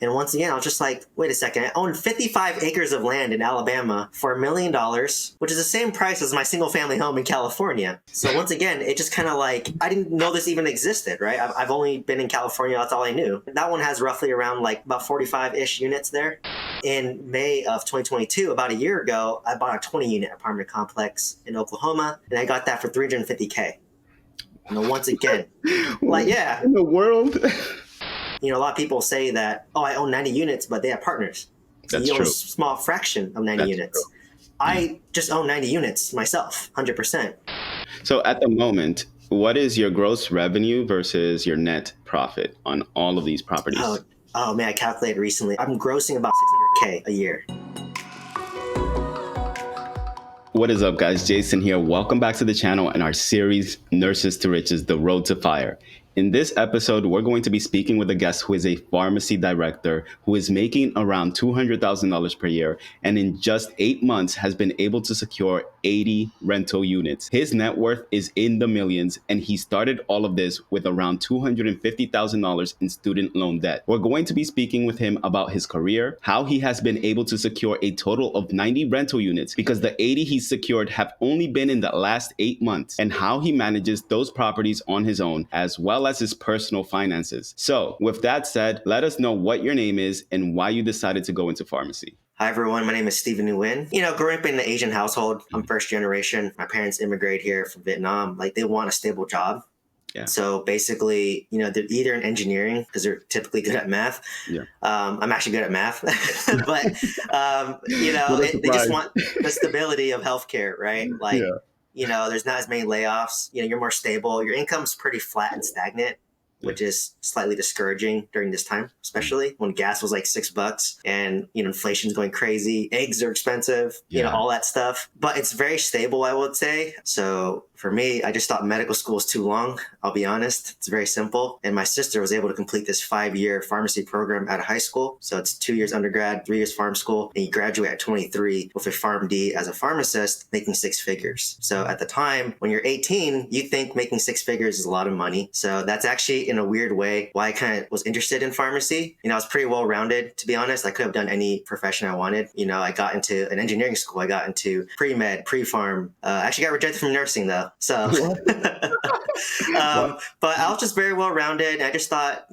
And once again, I was just like, wait a second, I own 55 acres of land in Alabama for $1 million, which is the same price as my single family home in California. So once again, it just kind of like, I didn't know this even existed, right? I've only been in California, that's all I knew. That one has roughly around like about 45-ish units there. In May of 2022, about a year ago, I bought a 20-unit apartment complex in Oklahoma, and I got that for $350K. Once again, like, yeah. In the world? A lot of people say that, oh, I own 90 units, but they have partners. So That's you own true. a small fraction of 90 units. True. I just own 90 units myself, 100%. So at the moment, what is your gross revenue versus your net profit on all of these properties? Oh man, I calculated recently. I'm grossing about $600K a year. What is up, guys? Jason here. Welcome back to the channel and our series, Nurses to Riches, The Road to Fire. In this episode, we're going to be speaking with a guest who is a pharmacy director who is making around $200,000 per year, and in just 8 months has been able to secure 80 rental units. His net worth is in the millions, and he started all of this with around $250,000 in student loan debt. We're going to be speaking with him about his career, how he has been able to secure a total of 90 rental units, because the 80 he's secured have only been in the last 8 months, and how he manages those properties on his own, as well as his personal finances. So with that said, let us know what your name is and why you decided to go into pharmacy. Hi, everyone. My name is Stephen Nguyen. Growing up in an Asian household, I'm first generation. My parents immigrated here from Vietnam. Like, they want a stable job. Yeah. So basically, they're either in engineering because they're typically good at math. Yeah. I'm actually good at math, but they just want the stability of healthcare, right? Like, there's not as many layoffs. You're more stable. Your income's pretty flat and stagnant, which is slightly discouraging during this time, especially when gas was like $6 and, inflation's going crazy. Eggs are expensive, all that stuff. But it's very stable, I would say. So for me, I just thought medical school was too long. I'll be honest. It's very simple. And my sister was able to complete this 5-year pharmacy program out of high school. So it's 2 years undergrad, 3 years pharm school, and you graduate at 23 with a PharmD as a pharmacist, making 6 figures. So at the time, when you're 18, you think making 6 figures is a lot of money. So that's actually, in a weird way, why I kind of was interested in pharmacy. I was pretty well-rounded, to be honest. I could have done any profession I wanted. I got into an engineering school. I got into pre-med, pre-pharm. I actually got rejected from nursing, though. So, but I was just very well-rounded. I just thought,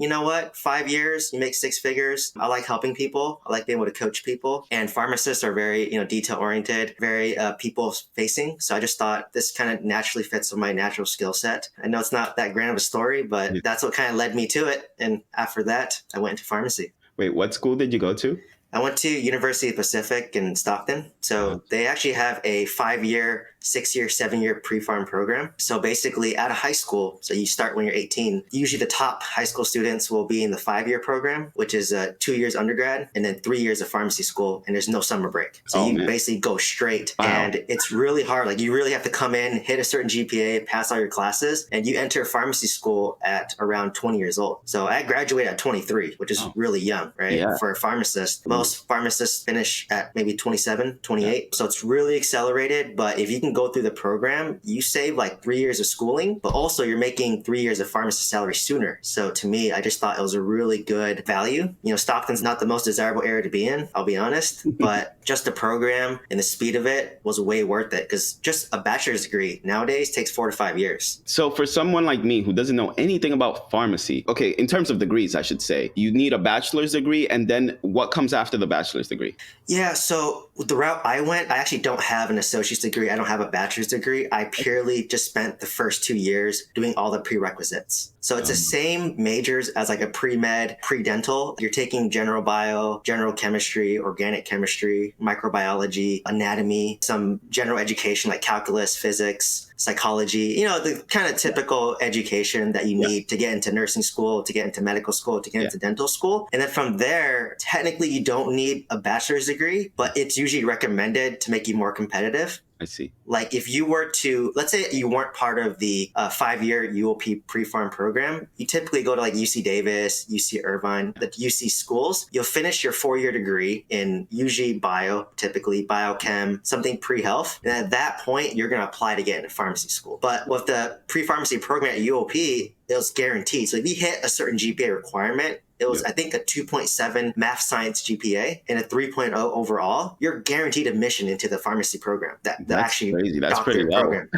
5 years, you make 6 figures. I like helping people. I like being able to coach people. And pharmacists are very, detail-oriented, very people-facing. So I just thought this kind of naturally fits with my natural skill set. I know it's not that grand of a story, but that's what kind of led me to it. And after that, I went into pharmacy. Wait, what school did you go to? I went to University of Pacific in Stockton. So they actually have a 5-year, 6-year, 7-year pre-pharm program. So basically out of high school, so you start when you're 18, usually the top high school students will be in the 5-year program, which is 2 years undergrad and then 3 years of pharmacy school, and there's no summer break. So you basically go straight. Wow. And it's really hard. Like, you really have to come in, hit a certain GPA, pass all your classes, and you enter pharmacy school at around 20 years old. So I graduated at 23, which is really young, right? Yeah. For a pharmacist. Most pharmacists finish at maybe 27, 28. Yeah. So it's really accelerated, but if you can go through the program, you save like 3 years of schooling, but also you're making 3 years of pharmacist salary sooner. So to me, I just thought it was a really good value. Stockton's not the most desirable area to be in, I'll be honest, but just the program and the speed of it was way worth it, because just a bachelor's degree nowadays takes 4 to 5 years. So for someone like me who doesn't know anything about pharmacy, okay, in terms of degrees, I should say, you need a bachelor's degree, and then what comes after the bachelor's degree? Yeah, so the route I went, I actually don't have an associate's degree. I don't have a bachelor's degree. I purely just spent the first 2 years doing all the prerequisites. So it's the same majors as like a pre-med, pre-dental. You're taking general bio, general chemistry, organic chemistry, microbiology, anatomy, some general education like calculus, physics, psychology, the kind of typical education that you need to get into nursing school, to get into medical school, to get into dental school. And then from there, technically you don't need a bachelor's degree, but it's usually recommended to make you more competitive. I see. Like, if you were to, let's say you weren't part of the 5-year UOP pre-pharm program, you typically go to like UC Davis, UC Irvine, the UC schools. You'll finish your 4-year degree in usually bio, typically biochem, something pre-health. And at that point, you're going to apply to get into pharmacy school. But with the pre-pharmacy program at UOP, it was guaranteed. So if you hit a certain GPA requirement, it was, I think, a 2.7 math science GPA and a 3.0 overall. You're guaranteed admission into the pharmacy program. That's actually crazy. That's pretty low. Program.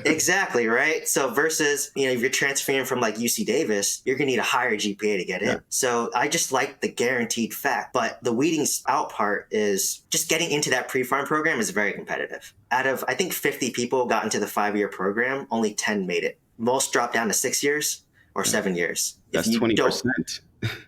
Exactly, right? So versus, if you're transferring from like UC Davis, you're going to need a higher GPA to get in. So I just like the guaranteed fact. But the weeding out part is just getting into that pre-pharm program is very competitive. Out of, I think, 50 people got into the 5-year program, only 10 made it. Most dropped down to 6 years or 7 years. That's 20%.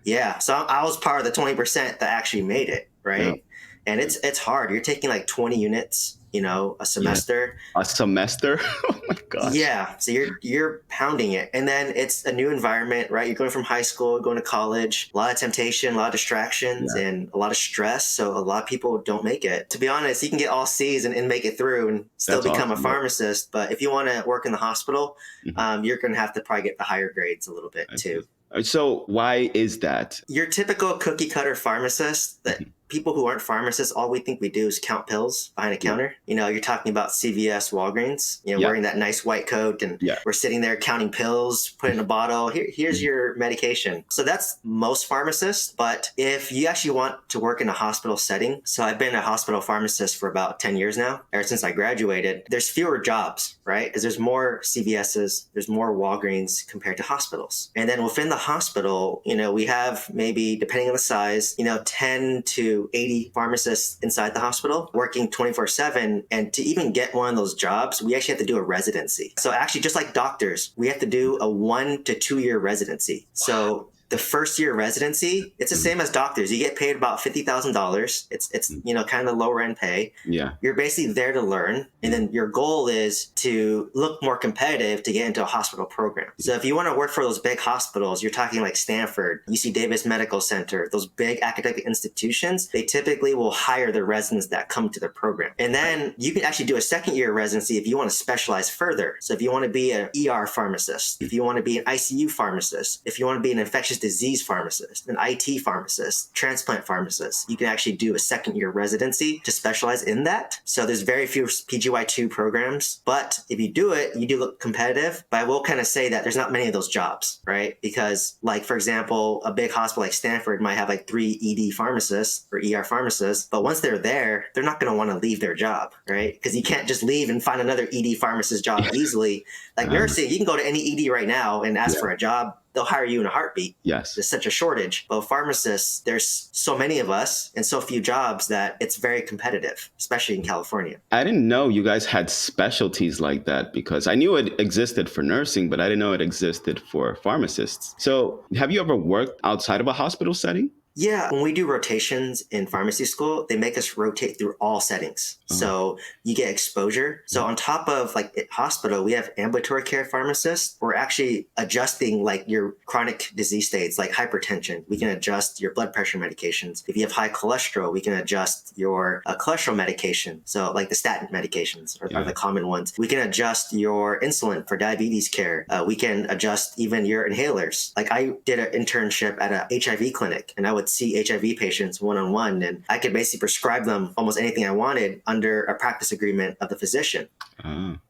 Yeah. So I was part of the 20% that actually made it, right? Yeah. And it's hard. You're taking like 20 units, a semester. Yeah. A semester? Oh my gosh. Yeah. So you're pounding it. And then it's a new environment, right? You're going from high school, going to college, a lot of temptation, a lot of distractions, and a lot of stress. So a lot of people don't make it. To be honest, you can get all C's and make it through and still become a pharmacist. But if you want to work in the hospital, you're going to have to probably get the higher grades a little bit too. So why is that? Your typical cookie cutter pharmacist that people who aren't pharmacists, all we think we do is count pills behind a counter. You're talking about CVS, Walgreens, wearing that nice white coat and we're sitting there counting pills, put in a bottle. Here's your medication. So that's most pharmacists. But if you actually want to work in a hospital setting, so I've been a hospital pharmacist for about 10 years now, ever since I graduated, there's fewer jobs, right? Because there's more CVSs, there's more Walgreens compared to hospitals. And then within the hospital, we have maybe, depending on the size, 10 to 80 pharmacists inside the hospital working 24/7. And to even get one of those jobs, we actually have to do a residency. So actually, just like doctors, we have to do a 1 to 2 year residency. So the first year residency, it's the same as doctors. You get paid about $50,000. It's kind of the lower end pay. Yeah. You're basically there to learn. And then your goal is to look more competitive to get into a hospital program. So if you want to work for those big hospitals, you're talking like Stanford, UC Davis Medical Center, those big academic institutions, they typically will hire the residents that come to their program. And then you can actually do a second year residency if you want to specialize further. So if you want to be an ER pharmacist, if you want to be an ICU pharmacist, if you want to be an infectious disease pharmacist, an IT pharmacist, transplant pharmacist, you can actually do a second year residency to specialize in that. So there's very few PGY2 programs, but if you do it, you do look competitive. But I will kind of say that there's not many of those jobs, right? Because like, for example, a big hospital like Stanford might have like 3 ED pharmacists or ER pharmacists, but once they're there, they're not going to want to leave their job, right? Because you can't just leave and find another ED pharmacist job easily. Like nursing, you can go to any ED right now and ask for a job. They'll hire you in a heartbeat. Yes. There's such a shortage. But pharmacists, there's so many of us and so few jobs that it's very competitive, especially in California. I didn't know you guys had specialties like that, because I knew it existed for nursing, but I didn't know it existed for pharmacists. So have you ever worked outside of a hospital setting? Yeah, when we do rotations in pharmacy school, they make us rotate through all settings. So you get exposure. So on top of like at hospital, we have ambulatory care pharmacists. We're actually adjusting like your chronic disease states like hypertension. We can adjust your blood pressure medications. If you have high cholesterol, we can adjust your cholesterol medication. So like the statin medications are the common ones. We can adjust your insulin for diabetes care. We can adjust even your inhalers. Like I did an internship at a HIV clinic, and I would see HIV patients one-on-one, and I could basically prescribe them almost anything I wanted under a practice agreement of the physician.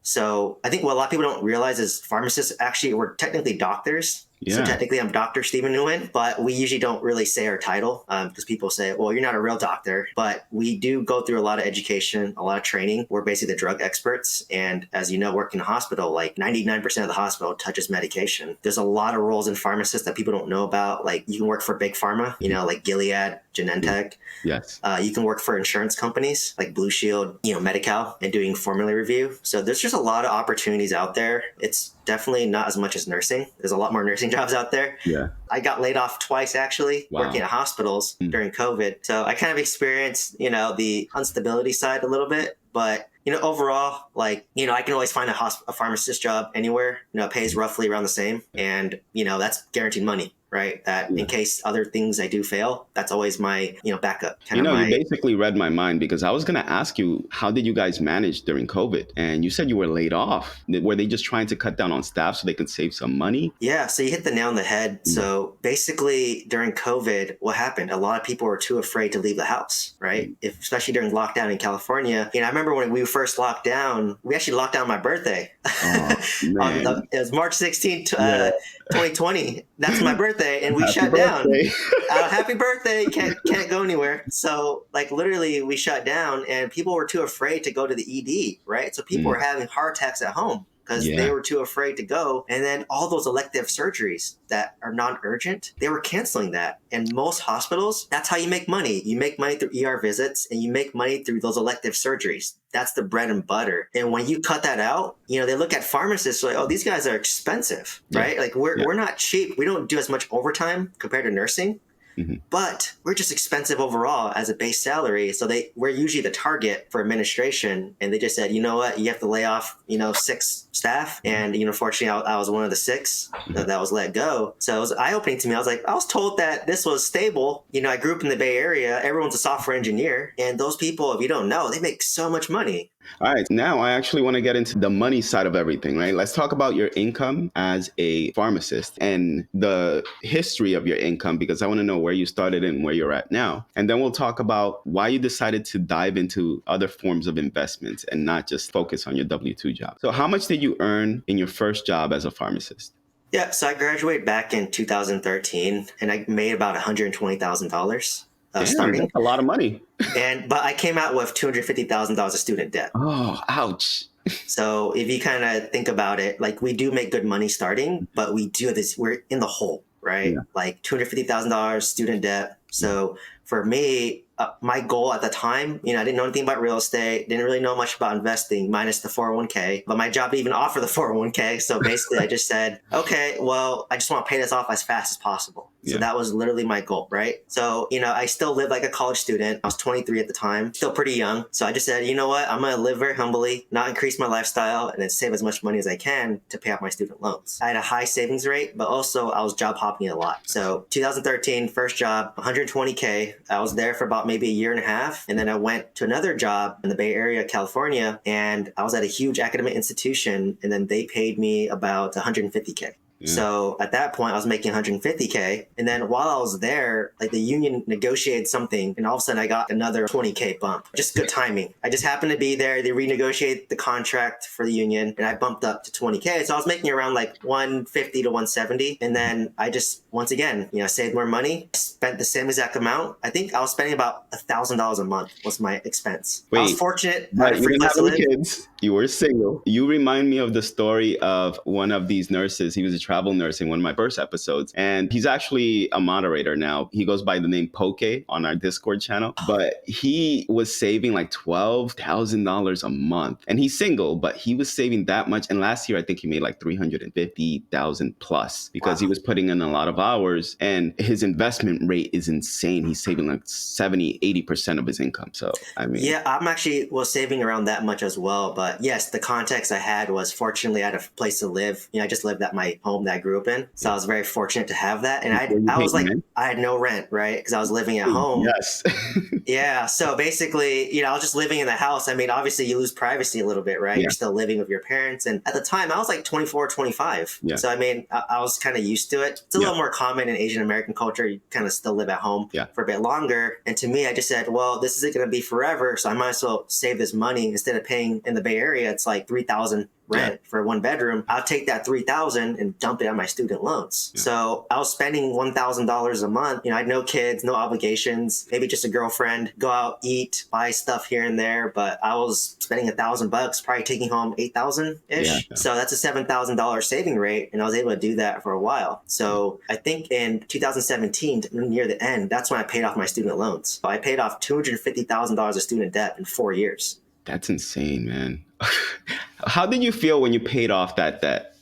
So I think what a lot of people don't realize is pharmacists actually, we're technically doctors. So technically I'm Dr. Stephen Nguyen, but we usually don't really say our title because people say, well, you're not a real doctor. But we do go through a lot of education, a lot of training. We're basically the drug experts. And as you know, working in a hospital, like 99% of the hospital touches medication. There's a lot of roles in pharmacists that people don't know about. Like you can work for big pharma, like Gilead, Genentech. Yes. You can work for insurance companies like Blue Shield, Medi-Cal, and doing formulary review. So there's just a lot of opportunities out there. It's definitely not as much as nursing. There's a lot more nursing jobs out there. Yeah. I got laid off twice actually, working at hospitals during COVID. So I kind of experienced, the instability side a little bit, but overall, like, I can always find a pharmacist job anywhere. It pays roughly around the same. And, that's guaranteed money, right? That in case other things I do fail, that's always my, backup. You basically read my mind because I was going to ask you, how did you guys manage during COVID? And you said you were laid off. Were they just trying to cut down on staff so they could save some money? Yeah, so you hit the nail on the head. So basically during COVID, what happened? A lot of people were too afraid to leave the house, right? Especially during lockdown in California. I remember when we first locked down, we actually locked down my birthday. Oh, man. It was March 16th, 2020. That's my birthday, and we Happy shut birthday. down. Happy birthday! Can't go anywhere. So literally, we shut down, and people were too afraid to go to the ED, right? So people were having heart attacks at home because they were too afraid to go. And then all those elective surgeries that are non-urgent, they were canceling that. And most hospitals, that's how you make money. You make money through ER visits, and you make money through those elective surgeries. That's the bread and butter. And when you cut that out, they look at pharmacists like, oh, these guys are expensive, right? Like we're not cheap. We don't do as much overtime compared to nursing. But we're just expensive overall as a base salary. So we're usually the target for administration. And they just said, you know what, you have to lay off, 6 staff. And, fortunately, I was one of the 6 that was let go. So it was eye-opening to me. I was told that this was stable. I grew up in the Bay Area. Everyone's a software engineer. And those people, if you don't know, they make so much money. All right. Now I actually want to get into the money side of everything, right? Let's talk about your income as a pharmacist and the history of your income, because I want to know where you started and where you're at now. And then we'll talk about why you decided to dive into other forms of investments and not just focus on your W-2 job. So how much did you earn in your first job as a pharmacist? Yeah. So I graduated back in 2013 and I made about $120,000. Starting. That's a lot of money. But I came out with $250,000 of student debt. Oh, ouch. So if you kind of think about it, we do make good money starting, but we're in the hole, right? Yeah. Like $250,000 student debt. So for me, my goal at the time, I didn't know anything about real estate, didn't really know much about investing, minus the 401k, but my job didn't even offer the 401k. So basically I just said, okay, well, I just want to pay this off as fast as possible. So that was literally my goal, right? So, I still lived like a college student. I was 23 at the time, still pretty young. So I just said, you know what, I'm going to live very humbly, not increase my lifestyle, and then save as much money as I can to pay off my student loans. I had a high savings rate, but also I was job hopping a lot. So 2013, first job, 120K. I was there for about maybe a year and a half. And then I went to another job in the Bay Area, California, and I was at a huge academic institution, and then they paid me about 150K. Yeah. So at that point, I was making 150K. And then while I was there, the union negotiated something, and all of a sudden I got another 20K bump. Just good timing. I just happened to be there. They renegotiated the contract for the union, and I bumped up to 20K. So I was making around 150 to 170. And then I just, once again, saved more money, spent the same exact amount. I think I was spending about $1,000 a month was my expense. Wait, I was fortunate. But you didn't have any kids. You were single. You remind me of the story of one of these nurses. He was a travel nurse in one of my first episodes. And he's actually a moderator now. He goes by the name Poke on our Discord channel. But he was saving $12,000 a month. And he's single, but he was saving that much. And last year, I think he made $350,000 plus because he was putting in a lot of hours. And his investment rate is insane. He's saving 70, 80% of his income. So, I mean. Yeah, I'm actually saving around that much as well. But yes, the context I had was fortunately I had a place to live. I just lived at my home that I grew up in. So I was very fortunate to have that. And I was I had no rent, right? Because I was living at home. Yes. Yeah. So basically, I was just living in the house. I mean, obviously you lose privacy a little bit, right? Yeah. You're still living with your parents. And at the time I was 24, 25. Yeah. So I mean, I was kind of used to it. It's a little more common in Asian American culture. You kind of still live at home for a bit longer. And to me, I just said, well, this isn't going to be forever. So I might as well save this money instead of paying in the Bay Area. It's $3,000 rent for 1 bedroom. I'll take that $3,000 and dump it on my student loans. Yeah. So I was spending $1,000 a month. I had no kids, no obligations, maybe just a girlfriend, go out, eat, buy stuff here and there. But I was spending $1,000, probably taking home $8,000 ish. Yeah. So that's a $7,000 saving rate. And I was able to do that for a while. So I think in 2017, near the end, that's when I paid off my student loans. So I paid off $250,000 of student debt in 4 years. That's insane, man. How did you feel when you paid off that debt?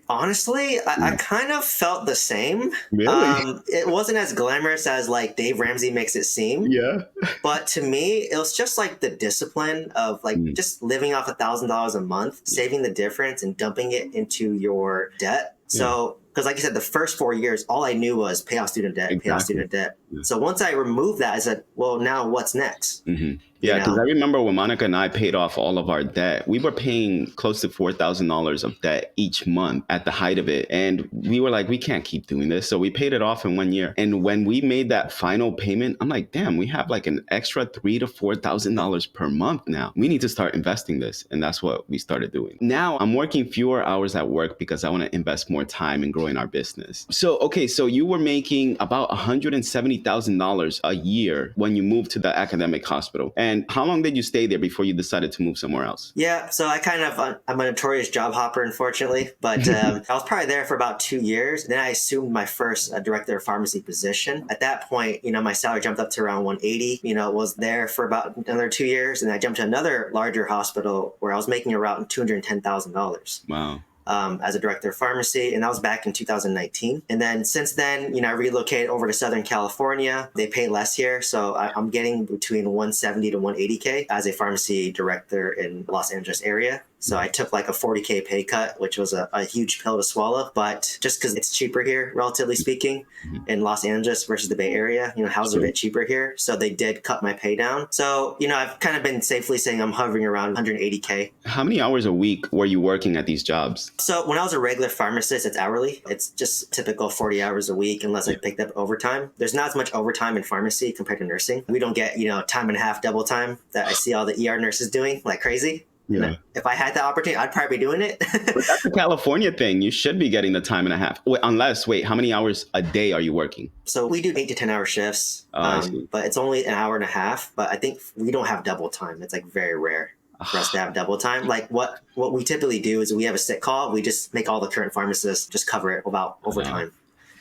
Honestly, I kind of felt the same. Really? It wasn't as glamorous as Dave Ramsey makes it seem. Yeah. But to me, it was just the discipline of just living off $1,000 a month, saving the difference and dumping it into your debt. So Because like you said, the first 4 years, all I knew was pay off student debt, pay off student debt. Yeah. So once I removed that, I said, well, now what's next? Mm-hmm. Yeah, because I remember when Monica and I paid off all of our debt, we were paying close to $4,000 of debt each month at the height of it. And we were like, we can't keep doing this. So we paid it off in 1 year. And when we made that final payment, I'm like, damn, we have like an extra $3,000 to $4,000 per month now. We need to start investing this. And that's what we started doing. Now I'm working fewer hours at work because I want to invest more time in growing our business. So, okay, so you were making about $170,000 a year when you moved to the academic hospital. And how long did you stay there before you decided to move somewhere else? Yeah, so I'm a notorious job hopper, unfortunately, but I was probably there for about 2 years. Then I assumed my first director of pharmacy position. At that point, my salary jumped up to around 180. Was there for about another 2 years, and I jumped to another larger hospital where I was making around $210,000. Wow. As a director of pharmacy, and that was back in 2019. And then since then, I relocated over to Southern California. They pay less here, so I'm getting between 170 to 180K as a pharmacy director in Los Angeles area. So I took like a 40K pay cut, which was a huge pill to swallow. But just because it's cheaper here, relatively speaking, in Los Angeles versus the Bay Area, houses are a bit cheaper here. So they did cut my pay down. So, I've kind of been safely saying I'm hovering around 180K. How many hours a week were you working at these jobs? So when I was a regular pharmacist, it's hourly. It's just typical 40 hours a week unless I picked up overtime. There's not as much overtime in pharmacy compared to nursing. We don't get, time and a half double time that I see all the ER nurses doing like crazy. Yeah. If I had the opportunity, I'd probably be doing it. But that's a California thing. You should be getting the time and a half. Wait, how many hours a day are you working? So we do 8 to 10 hour shifts, but it's only an hour and a half. But I think we don't have double time. It's like very rare for us to have double time. Like what we typically do is we have a sick call. We just make all the current pharmacists just cover it without overtime.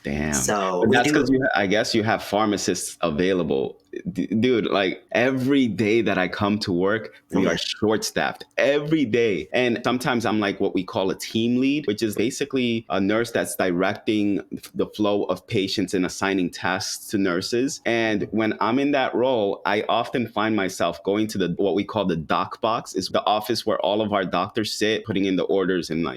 Damn. So that's because I guess you have pharmacists available. Dude, like every day that I come to work, we are short staffed every day. And sometimes I'm like what we call a team lead, which is basically a nurse that's directing the flow of patients and assigning tasks to nurses. And when I'm in that role, I often find myself going to what we call the doc box, is the office where all of our doctors sit, putting in the orders and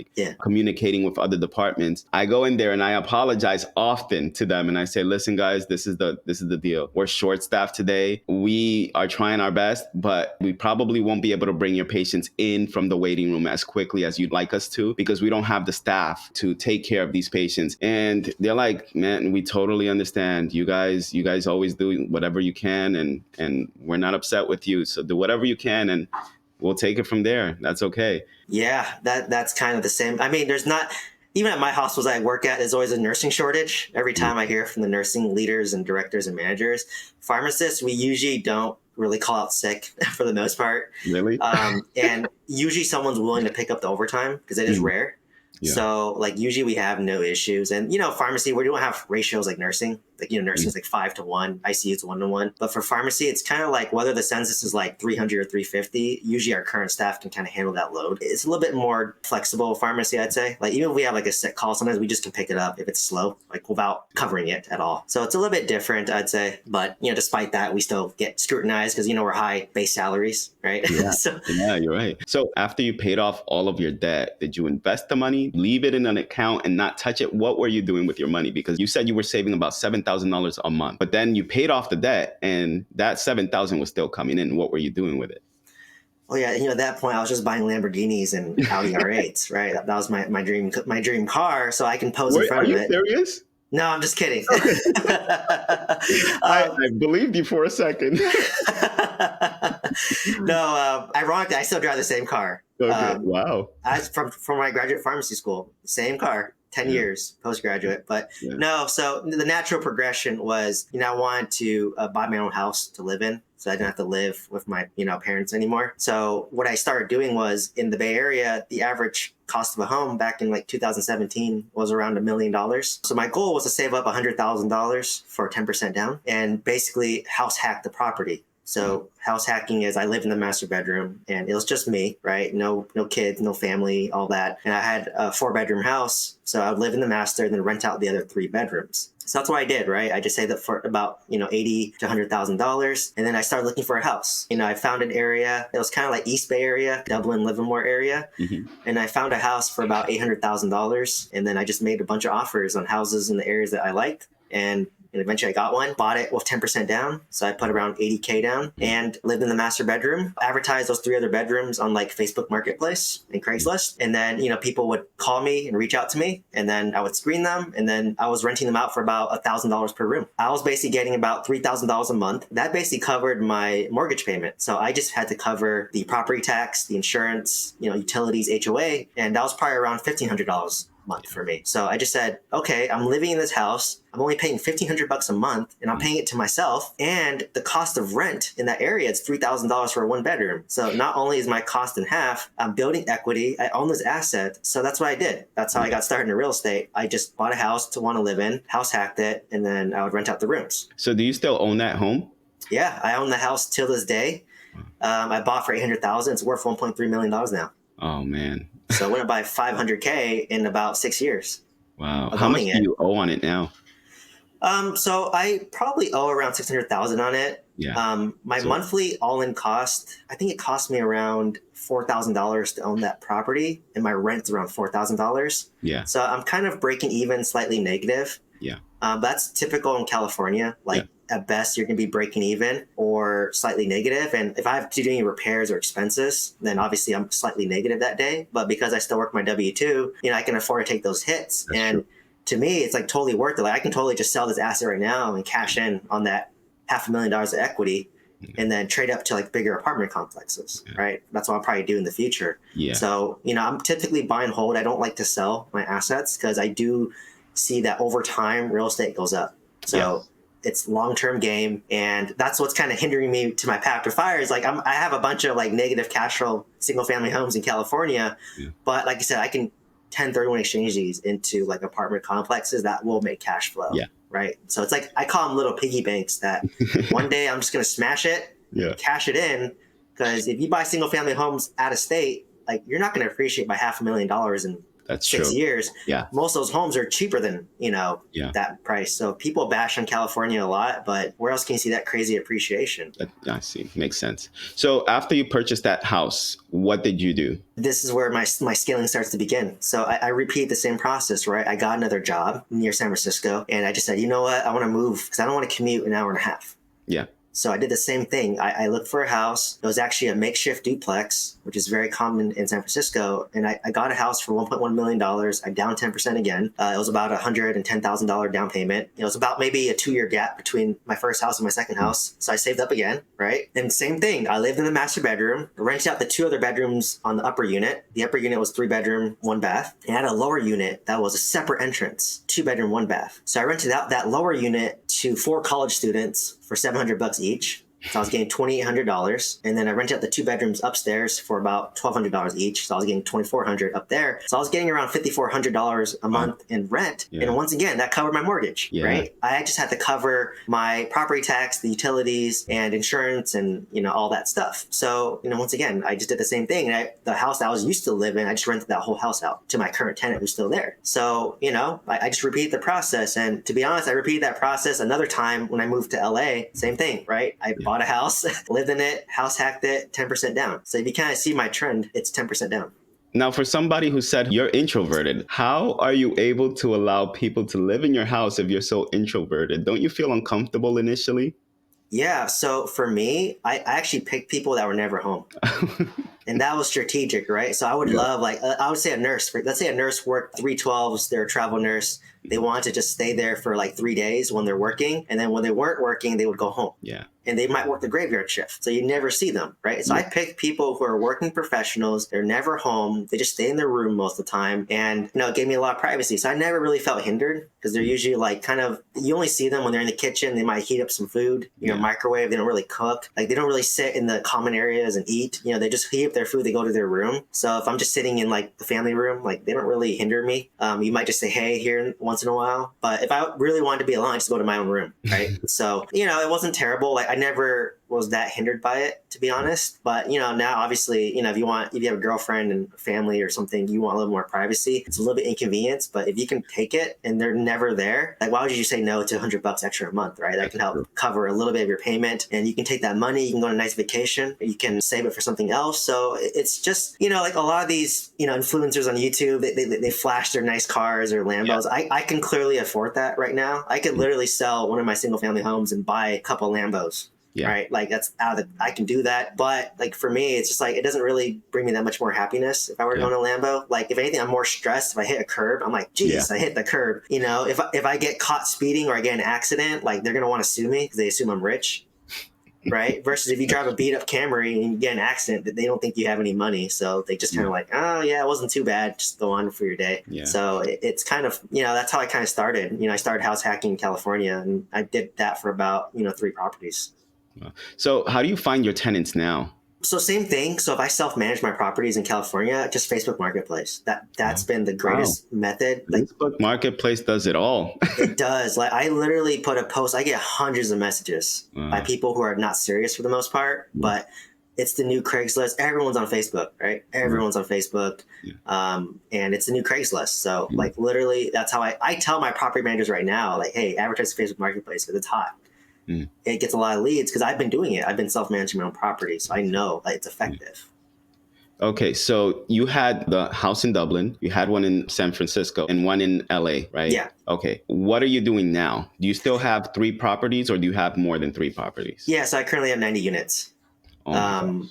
communicating with other departments. I go in there and I apologize often to them. And I say, listen, guys, this is the deal. We're short staffed today. We are trying our best, but we probably won't be able to bring your patients in from the waiting room as quickly as you'd like us to, because we don't have the staff to take care of these patients. And they're like, man, we totally understand. You guys always do whatever you can, and we're not upset with you. So do whatever you can, and we'll take it from there. That's okay. Yeah, that's kind of the same. I mean, there's not... Even at my hospitals I work at, there's always a nursing shortage. Every time I hear from the nursing leaders and directors and managers, pharmacists, we usually don't really call out sick for the most part. Really? And usually someone's willing to pick up the overtime because it is rare. Yeah. So like usually we have no issues. And, pharmacy, we don't have ratios like nursing. Like, nursing is like 5-1, ICU is 1-1. But for pharmacy, it's kind of like whether the census is like 300 or 350, usually our current staff can kind of handle that load. It's a little bit more flexible pharmacy, I'd say. Like even if we have like a sick call, sometimes we just can pick it up if it's slow, like without covering it at all. So it's a little bit different, I'd say. But, despite that, we still get scrutinized because, we're high base salaries, right? Yeah. Yeah, you're right. So after you paid off all of your debt, did you invest the money, leave it in an account and not touch it? What were you doing with your money? Because you said you were saving about $7,000 a month, but then you paid off the debt and that $7,000 was still coming in. What were you doing with it? Oh yeah, at that point I was just buying Lamborghinis and Audi R8s, right? That was my dream car, so I can pose in front of it. Are you serious? No, I'm just kidding. I believed you for a second. No, ironically, I still drive the same car. Okay, wow. From my graduate pharmacy school, same car. 10 years postgraduate. But no, so the natural progression was, I wanted to buy my own house to live in. So I didn't have to live with my, parents anymore. So what I started doing was in the Bay Area, the average cost of a home back in like 2017 was around $1 million. So my goal was to save up $100,000 for 10% down and basically house hack the property. So house hacking is I lived in the master bedroom and it was just me, right? No kids, no family, all that. And I had a 4-bedroom house. So I would live in the master and then rent out the other 3 bedrooms. So that's what I did, right? I just saved up for about, $80 to $100,000. And then I started looking for a house. I found an area that was kind of like East Bay area, Dublin, Livermore area. Mm-hmm. And I found a house for about $800,000. And then I just made a bunch of offers on houses in the areas that I liked. And eventually I got one, bought it with 10% down. So I put around 80K down and lived in the master bedroom, advertised those 3 other bedrooms on like Facebook Marketplace and Craigslist. And then, people would call me and reach out to me, and then I would screen them. And then I was renting them out for about $1,000 per room. I was basically getting about $3,000 a month. That basically covered my mortgage payment. So I just had to cover the property tax, the insurance, utilities, HOA. And that was probably around $1,500 month for me. So I just said, okay, I'm living in this house. I'm only paying $1,500 a month, and I'm paying it to myself. And the cost of rent in that area is $3,000 for a 1 bedroom. So not only is my cost in half, I'm building equity. I own this asset. So that's what I did. That's how I got started in real estate. I just bought a house to want to live in, house hacked it, and then I would rent out the rooms. So do you still own that home? Yeah, I own the house till this day. I bought for $800,000. It's worth $1.3 million now. Oh, man. So I went up by $500K in about 6 years. Wow. How much do you owe on it now? So I probably owe around $600,000 on it. Yeah. My monthly all-in cost, I think it cost me around $4,000 to own that property, and my rent's around $4,000. Yeah. So I'm kind of breaking even, slightly negative. Yeah. That's typical in California. At best, you're going to be breaking even or slightly negative. And if I have to do any repairs or expenses, then obviously I'm slightly negative that day. But because I still work my W-2, I can afford to take those hits. That's and true. To me, it's like totally worth it. Like I can totally just sell this asset right now and cash in on that $500,000 of equity, and then trade up to like bigger apartment complexes, right? That's what I'll probably do in the future. Yeah. So, I'm typically buy and hold. I don't like to sell my assets because I do see that over time, real estate goes up. So it's long-term game. And that's what's kind of hindering me to my path to fire is like, I have a bunch of like negative cash flow single family homes in California, but like I said, I can 1031 exchange these into like apartment complexes that will make cash flow. Yeah. Right. So it's like, I call them little piggy banks that one day I'm just going to smash it, cash it in. Because if you buy single family homes out of state, like you're not going to appreciate by $500,000 in That's 6 true. years. Yeah. Most of those homes are cheaper than, that price. So people bash on California a lot, but where else can you see that crazy appreciation? I see. Makes sense. So after you purchased that house, what did you do? This is where my scaling starts to begin. So I repeat the same process, right? I got another job near San Francisco, and I just said, you know what? I want to move because I don't want to commute an hour and a half. Yeah. So I did the same thing. I looked for a house. It was actually a makeshift duplex, which is very common in San Francisco. And I got a house for $1.1 million. I down 10% again. It was about $110,000 down payment. It was about maybe a 2-year gap between my first house and my second house. So I saved up again, right? And same thing. I lived in the master bedroom, rented out the 2 other bedrooms on the upper unit. The upper unit was 3 bedroom, 1 bath. And I had a lower unit that was a separate entrance, 2 bedroom, 1 bath. So I rented out that lower unit to 4 college students for $700 each. So I was getting $2,800. And then I rented out the 2 bedrooms upstairs for about $1,200 each. So I was getting $2,400 up there. So I was getting around $5,400 a month in rent. Yeah. And once again, that covered my mortgage, right? I just had to cover my property tax, the utilities, and insurance, and all that stuff. So once again, I just did the same thing. And the house that I was used to live in, I just rented that whole house out to my current tenant who's still there. So I just repeated the process. And to be honest, I repeated that process another time when I moved to LA. Same thing, right? I bought a house, lived in it, house hacked it, 10% down. So if you kind of see my trend, it's 10% down. Now, for somebody who said you're introverted, how are you able to allow people to live in your house if you're so introverted? Don't you feel uncomfortable initially? Yeah. So for me, I actually picked people that were never home. And that was strategic, right? So I would love, I would say a nurse. Let's say a nurse worked 312s, they're a travel nurse. They wanted to just stay there for like 3 days when they're working. And then when they weren't working, they would go home. Yeah. And they might work the graveyard shift. So you never see them, right? So I picked people who are working professionals. They're never home. They just stay in their room most of the time. And, it gave me a lot of privacy. So I never really felt hindered because they're usually like kind of, you only see them when they're in the kitchen. They might heat up some food, microwave. They don't really cook. Like they don't really sit in the common areas and eat. They just heat up their food. They go to their room. So if I'm just sitting in like the family room, like they don't really hinder me. You might just say, hey, here once in a while. But if I really wanted to be alone, I just go to my own room, right? So, it wasn't terrible. Like I never was that hindered by it, to be honest. But, now obviously, if you have a girlfriend and family or something, you want a little more privacy. It's a little bit inconvenience, but if you can take it and they're never there, like, why would you say no to $100 extra a month, right? That can help cover a little bit of your payment, and you can take that money, you can go on a nice vacation, you can save it for something else. So it's just, like a lot of these, influencers on YouTube, they flash their nice cars or Lambos. Yeah. I can clearly afford that right now. I could literally sell one of my single family homes and buy a couple Lambos. Yeah. Right. Like that's I can do that. But like for me, it's just like, it doesn't really bring me that much more happiness if I were to own a Lambo. Like if anything, I'm more stressed if I hit a curb. I'm like, geez, I hit the curb. If I get caught speeding or I get an accident, like they're going to want to sue me because they assume I'm rich. Right. Versus if you drive a beat up Camry and you get an accident, they don't think you have any money. So they just kind of like, oh yeah, it wasn't too bad. Just go on for your day. Yeah. So it's kind of, that's how I kind of started. I started house hacking in California, and I did that for about, 3 properties. So how do you find your tenants now? So same thing. So if I self-manage my properties in California, just Facebook Marketplace. That's been the greatest method. Facebook Marketplace does it all. It does. Like I literally put a post. I get hundreds of messages by people who are not serious for the most part, but it's the new Craigslist. Everyone's on Facebook, right? Everyone's on Facebook. And it's the new Craigslist. So like literally that's how I tell my property managers right now, like, hey, advertise Facebook Marketplace because it's hot. It gets a lot of leads because I've been doing it. I've been self-managing my own property. So I know that it's effective. Okay. So you had the house in Dublin, you had one in San Francisco and one in LA, right? Yeah. Okay. What are you doing now? Do you still have 3 properties or do you have more than 3 properties? Yeah. So I currently have 90 units. Yeah.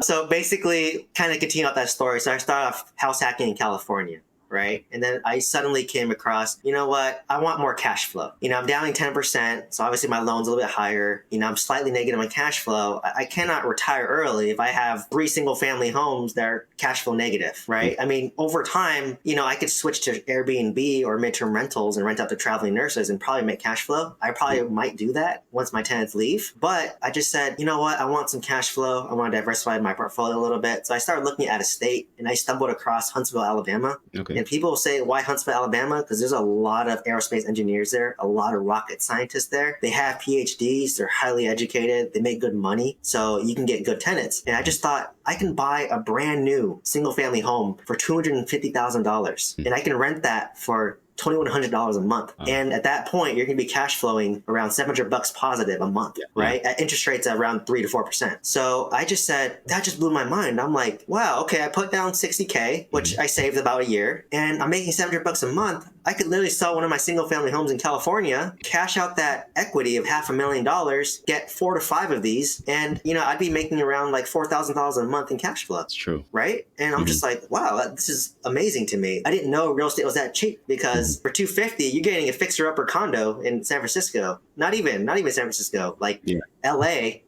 So basically kind of continue out that story. So I started off house hacking in California. Right. And then I suddenly came across, you know what? I want more cash flow. I'm downing 10%. So obviously my loan's a little bit higher. I'm slightly negative on cash flow. I cannot retire early if I have 3 single family homes that are cash flow negative. Right. I mean, over time, I could switch to Airbnb or midterm rentals and rent out to traveling nurses and probably make cash flow. I probably might do that once my tenants leave. But I just said, you know what? I want some cash flow. I want to diversify my portfolio a little bit. So I started looking at a state and I stumbled across Huntsville, Alabama. Okay. And people say, why Huntsville, Alabama? Because there's a lot of aerospace engineers there, a lot of rocket scientists there. They have PhDs, they're highly educated, they make good money, so you can get good tenants. And I just thought, I can buy a brand new single family home for $250,000 and I can rent that for $2,100 a month. And at that point, you're going to be cash flowing around $700 positive a month, right? At interest rates at around 3 to 4%. So I just said, that just blew my mind. I'm like, wow, okay, I put down $60K, which I saved about a year, and I'm making $700 a month. I could literally sell one of my single family homes in California, cash out that equity of $500,000, get 4 to 5 of these, and I'd be making around like $4,000 a month in cash flow. That's true. Right? And I'm just like, wow, this is amazing to me. I didn't know real estate was that cheap because for $250, you're getting a fixer-upper condo in San Francisco. Not even San Francisco, like LA.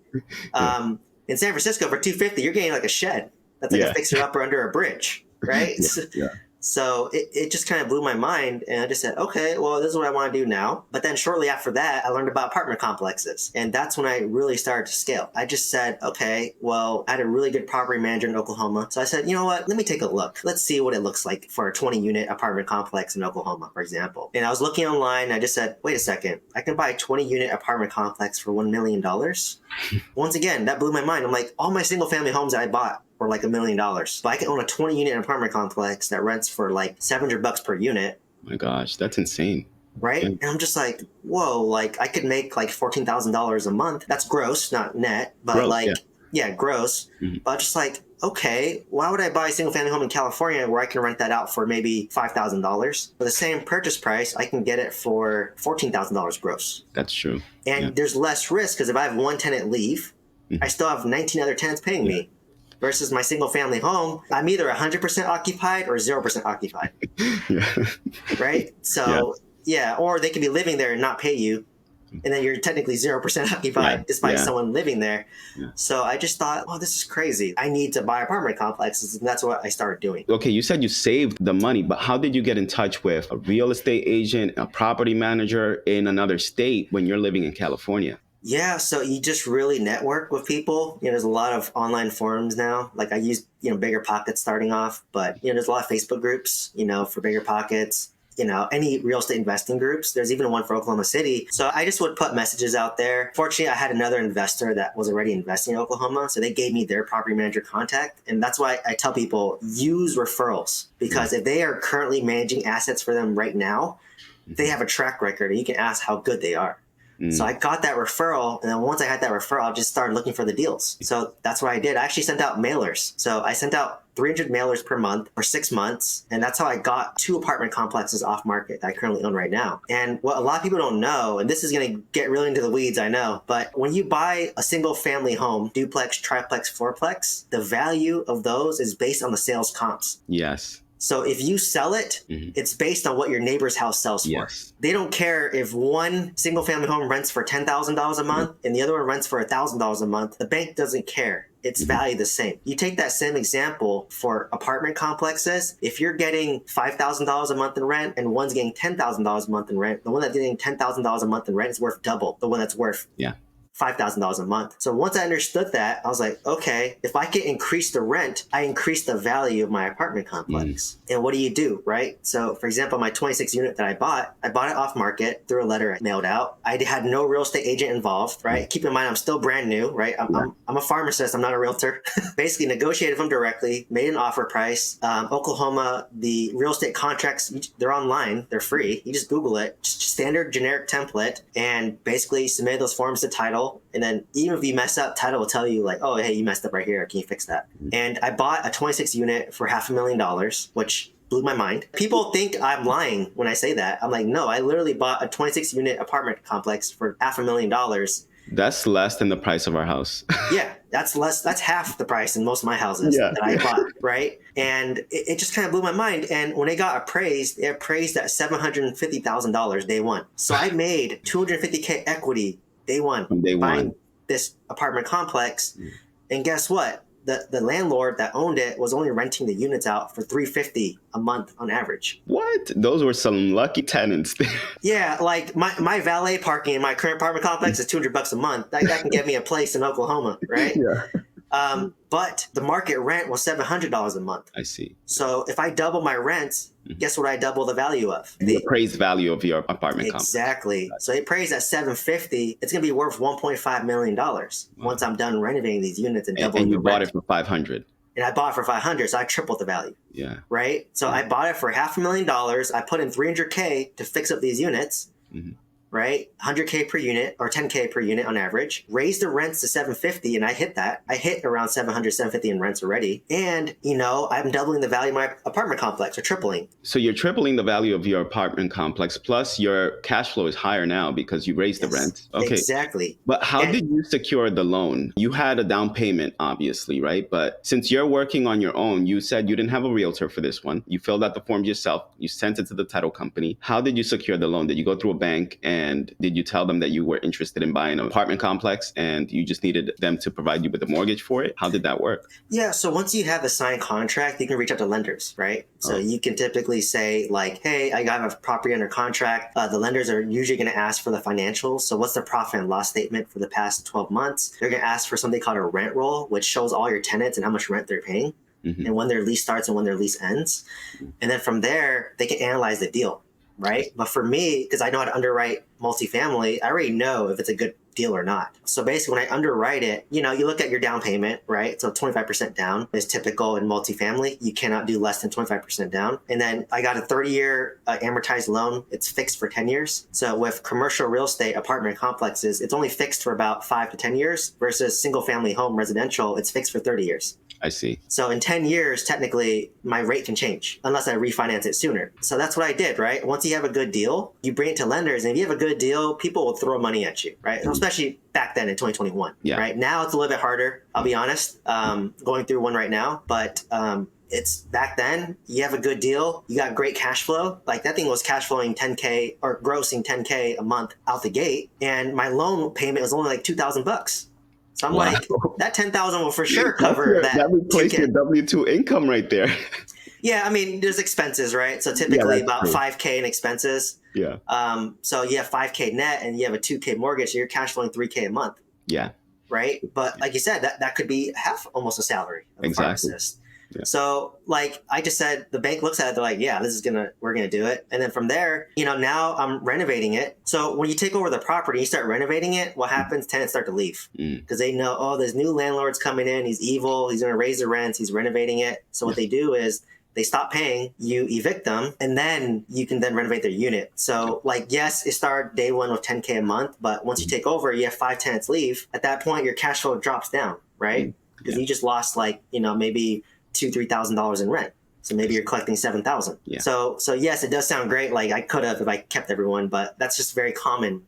In San Francisco, for $250, you're getting like a shed. That's like a fixer-upper under a bridge, right? So it just kind of blew my mind, and I just said, okay, well, this is what I want to do now. But then shortly after that, I learned about apartment complexes, and that's when I really started to scale. I just said, okay, well, I had a really good property manager in Oklahoma. So I said, you know what, let me take a look. Let's see what it looks like for a 20-unit apartment complex in Oklahoma, for example. And I was looking online, and I just said, wait a second, I can buy a 20-unit apartment complex for $1 million? Once again, that blew my mind. I'm like, all my single family homes that I bought were like $1 million. But I can own a 20-unit apartment complex that rents for like $700 per unit. My gosh, that's insane. Right? And I'm just like, whoa, like I could make like $14,000 a month. That's gross, not net, but gross, gross. But just like, okay, why would I buy a single family home in California where I can rent that out for maybe $5,000? For the same purchase price, I can get it for $14,000 gross. That's true. And there's less risk because if I have one tenant leave, I still have 19 other tenants paying me. Versus my single family home, I'm either 100% occupied or 0% occupied. Right? So, or they could be living there and not pay you. And then you're technically 0% occupied despite someone living there. So I just thought, oh, this is crazy. I need to buy apartment complexes. And that's what I started doing. Okay, you said you saved the money, but how did you get in touch with a real estate agent, a property manager in another state when you're living in California? Yeah, so you just really network with people. There's a lot of online forums now. Like I used, Bigger Pockets starting off, but there's a lot of Facebook groups, for Bigger Pockets. any real estate investing groups. There's even one for Oklahoma City. So I just would put messages out there. Fortunately, I had another investor that was already investing in Oklahoma. So they gave me their property manager contact. And that's why I tell people use referrals, because if they are currently managing assets for them right now, they have a track record and you can ask how good they are. So I got that referral. And then once I had that referral, I just started looking for the deals. So that's what I did. I actually sent out mailers. So I sent out 300 mailers per month for 6 months. And that's how I got 2 apartment complexes off market that I currently own right now. And what a lot of people don't know, and this is going to get really into the weeds, I know, but when you buy a single family home, duplex, triplex, fourplex, the value of those is based on the sales comps. Yes. So if you sell it, it's based on what your neighbor's house sells for. Yes. They don't care if one single family home rents for $10,000 a month and the other one rents for $1,000 a month. The bank doesn't care. It's valued the same. You take that same example for apartment complexes. If you're getting $5,000 a month in rent and one's getting $10,000 a month in rent, the one that's getting $10,000 a month in rent is worth double the one that's worth $5,000 a month. So once I understood that, I was like, okay, if I can increase the rent, I increase the value of my apartment complex. And what do? Right? So for example, my 26 unit that I bought it off market through a letter I mailed out. I had no real estate agent involved, right? Keep in mind, I'm still brand new, right? I'm a pharmacist. I'm not a realtor. Basically negotiated with them directly, made an offer price. Oklahoma, the real estate contracts, they're online. They're free. You just Google it, just standard generic template, and basically submit those forms to title. And then even if you mess up, title will tell you like, oh, hey, you messed up right here. Can you fix that? And I bought a 26 unit for $500,000, which blew my mind. People think I'm lying when I say that. I'm like, no, I literally bought a 26 unit apartment complex for $500,000. That's less than the price of our house. Yeah, that's less. That's half the price in most of my houses that I bought, right? And it just kind of blew my mind. And when they got appraised, they appraised at $750,000 day one. So I made $250K equity day one buying this apartment complex. And guess what? The landlord that owned it was only renting the units out for $350 a month on average. What? Those were some lucky tenants. Yeah, like my valet parking in my current apartment complex is $200 a month. That can get me a place in Oklahoma, right? But the market rent was $700 a month. I see. So if I double my rent, guess what I double the value of? The appraised value of your apartment complex. Exactly. So it appraised at $750. It's going to be worth $1.5 million once I'm done renovating these units and doubling and you the bought rent. it for $500. And I bought it for $500, so I tripled the value. Yeah. Right? So I bought it for $500,000. I put in $300K to fix up these units. Right? $100K per unit or $10K per unit on average. Raised the rents to $750, and I hit that. I hit around $700, $750 in rents already. And, I'm doubling the value of my apartment complex, or tripling. So you're tripling the value of your apartment complex, plus your cash flow is higher now because you raised the rent. Okay. Exactly. But how did you secure the loan? You had a down payment, obviously, right? But since you're working on your own, you said you didn't have a realtor for this one. You filled out the forms yourself. You sent it to the title company. How did you secure the loan? Did you go through a bank? And did you tell them that you were interested in buying an apartment complex and you just needed them to provide you with a mortgage for it? How did that work? Yeah. So once you have the signed contract, you can reach out to lenders, right? So you can typically say like, hey, I got a property under contract. The lenders are usually going to ask for the financials. So what's the profit and loss statement for the past 12 months? They're going to ask for something called a rent roll, which shows all your tenants and how much rent they're paying and when their lease starts and when their lease ends. And then from there, they can analyze the deal. Right. But for me, because I know how to underwrite multifamily, I already know if it's a good deal or not. So basically, when I underwrite it, you look at your down payment, right? So 25% down is typical in multifamily. You cannot do less than 25% down. And then I got a 30-year amortized loan. It's fixed for 10 years. So with commercial real estate apartment complexes, it's only fixed for about 5 to 10 years versus single family home residential, it's fixed for 30 years. I see. So in 10 years, technically, my rate can change unless I refinance it sooner. So that's what I did, right? Once you have a good deal, you bring it to lenders. And if you have a good deal, people will throw money at you, right? Especially back then in 2021, right? Now it's a little bit harder, I'll be honest, going through one right now. But it's back then, you have a good deal, you got great cash flow. Like that thing was cash flowing 10K or grossing 10K a month out the gate. And my loan payment was only like $2,000. So I'm like, that 10,000 will for sure cover that. That replaced your W-2 income right there. Yeah, I mean, there's expenses, right? So typically about true. 5K in expenses. Yeah. So you have 5K net and you have a 2K mortgage, so you're cash flowing 3K a month. Yeah. Right? But like you said, that could be half almost a salary of a pharmacist. Yeah. So like I just said, the bank looks at it, they're like, yeah, we're gonna do it. And then from there, now I'm renovating it. So when you take over the property, you start renovating it, what happens? Tenants start to leave because they know, oh, there's new landlords coming in. He's evil. He's gonna raise the rents. He's renovating it. So what they do is they stop paying, you evict them, and then you can then renovate their unit. So like, yes, it started day one with $10K a month, but once you take over, you have 5 tenants leave. At that point, your cash flow drops down, right? Because you just lost like, maybe $2,000-$3,000 in rent. So maybe you're collecting $7,000. Yeah. So yes, it does sound great. Like I could have if I kept everyone, but that's just very common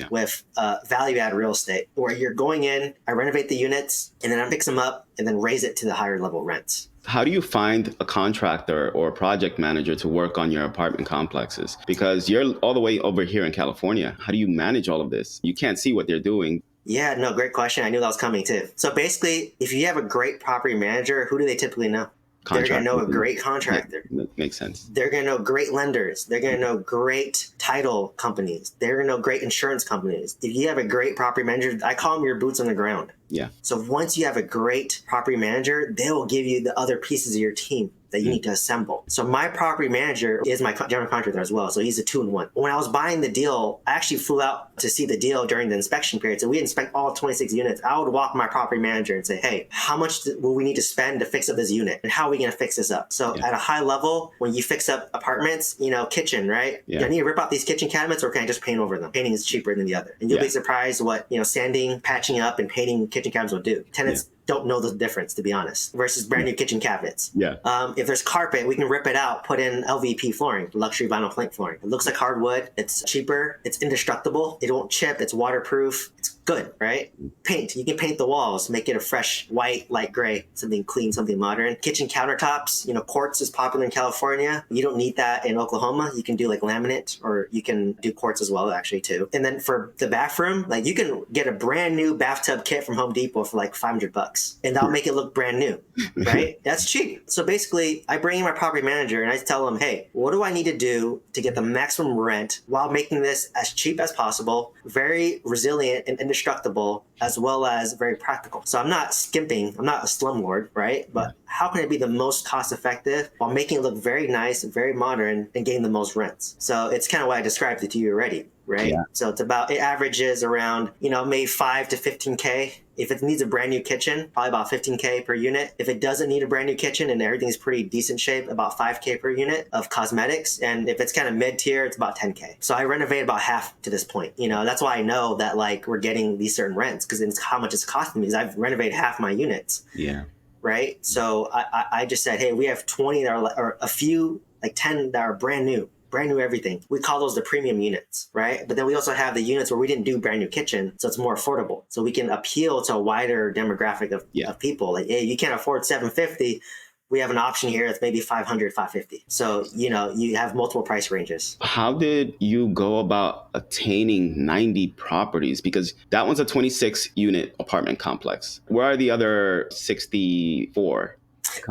with value add real estate, where you're going in, I renovate the units, and then I fix them up and then raise it to the higher level rents. How do you find a contractor or a project manager to work on your apartment complexes? Because you're all the way over here in California. How do you manage all of this? You can't see what they're doing. Yeah, no, great question. I knew that was coming too. So basically, if you have a great property manager, who do they typically know? They're going to know a great contractor. Yeah, makes sense. They're going to know great lenders. They're going to know great title companies. They're going to know great insurance companies. If you have a great property manager, I call them your boots on the ground. Yeah. So once you have a great property manager, they will give you the other pieces of your team that you need to assemble. So my property manager is my general contractor as well. So he's a 2-in-1. When I was buying the deal, I actually flew out to see the deal during the inspection period. So we inspect all 26 units. I would walk my property manager and say, hey, how much will we need to spend to fix up this unit? And how are we going to fix this up? So at a high level, when you fix up apartments, kitchen, right? Yeah. Do I need to rip out these kitchen cabinets or can I just paint over them? Painting is cheaper than the other. And you'll be surprised what, sanding, patching up, and painting kitchen cabinets will do. Tenants don't know the difference, to be honest, versus brand new kitchen cabinets. Yeah. If there's carpet, we can rip it out, put in LVP flooring, luxury vinyl plank flooring. It looks like hardwood. It's cheaper. It's indestructible. It won't chip. It's waterproof. It's good, right? Paint. You can paint the walls, make it a fresh white, light gray, something clean, something modern. Kitchen countertops, quartz is popular in California. You don't need that in Oklahoma. You can do like laminate, or you can do quartz as well, actually, too. And then for the bathroom, like you can get a brand new bathtub kit from Home Depot for like $500. And that'll make it look brand new, right? That's cheap. So basically, I bring in my property manager and I tell them, hey, what do I need to do to get the maximum rent while making this as cheap as possible, very resilient and indestructible, as well as very practical. So I'm not skimping. I'm not a slumlord, right? But how can it be the most cost effective while making it look very nice, very modern, and getting the most rents? So it's kind of what I described it to you already, right? Yeah. So it averages around, maybe 5 to 15K. If it needs a brand new kitchen, probably about 15K per unit. If it doesn't need a brand new kitchen and everything's pretty decent shape, about 5K per unit of cosmetics. And if it's kind of mid-tier, it's about 10K. So I renovate about half to this point. That's why I know that like we're getting these certain rents, because it's how much it's costing me, because I've renovated half my units. Yeah. Right. So I just said, hey, we have 20 that are, or a few, like 10 that are brand new everything. We call those the premium units, right? But then we also have the units where we didn't do brand new kitchen, so it's more affordable. So we can appeal to a wider demographic of people. Like, hey, you can't afford $750. We have an option here that's maybe $500, $550. So, you have multiple price ranges. How did you go about attaining 90 properties? Because that one's a 26 unit apartment complex. Where are the other 64?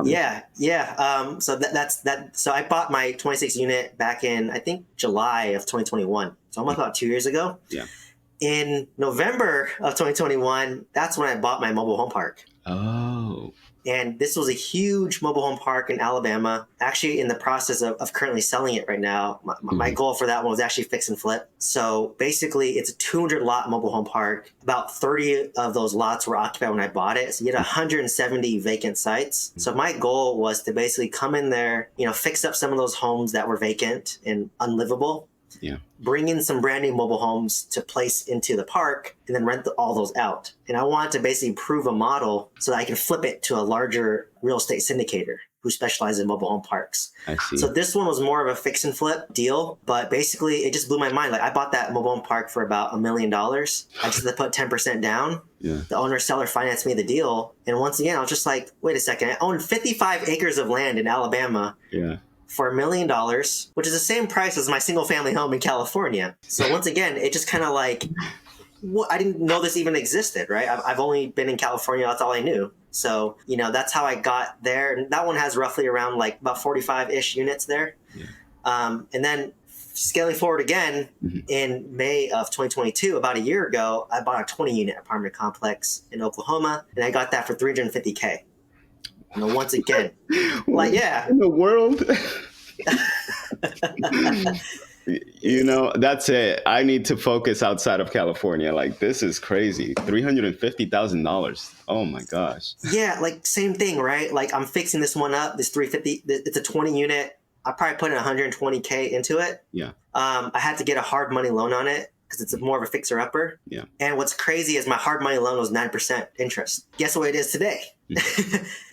Yeah. So that's that. So I bought my 26 unit back in, I think, July of 2021. So almost about 2 years ago. Yeah. In November of 2021, that's when I bought my mobile home park. Oh. And this was a huge mobile home park in Alabama, actually in the process of currently selling it right now. My goal for that one was actually fix and flip. So basically it's a 200 lot mobile home park. About 30 of those lots were occupied when I bought it. So you had 170 vacant sites. So my goal was to basically come in there, fix up some of those homes that were vacant and unlivable. Yeah. Bring in some brand new mobile homes to place into the park and then rent all those out. And I wanted to basically prove a model so that I can flip it to a larger real estate syndicator who specializes in mobile home parks. I see. So this one was more of a fix and flip deal, but basically it just blew my mind. Like I bought that mobile home park for about $1 million. I just had to put 10% down. Yeah. The owner seller financed me the deal. And once again, I was just like, wait a second, I own 55 acres of land in Alabama. Yeah. For $1 million, which is the same price as my single family home in California. So once again, it just kind of like, I didn't know this even existed, right? I've only been in California. That's all I knew. So, that's how I got there. And that one has roughly around like about 45-ish units there. Yeah. And then scaling forward again, in May of 2022, about a year ago, I bought a 20 unit apartment complex in Oklahoma and I got that for $350K. once again, yeah. In the world. That's it. I need to focus outside of California. Like, this is crazy. $350,000. Oh my gosh. Yeah, like same thing, right? Like I'm fixing this one up, this 350, it's a 20 unit. I probably put in 120K into it. Yeah. I had to get a hard money loan on it because it's more of a fixer upper. Yeah. And what's crazy is my hard money loan was 9% interest. Guess what it is today?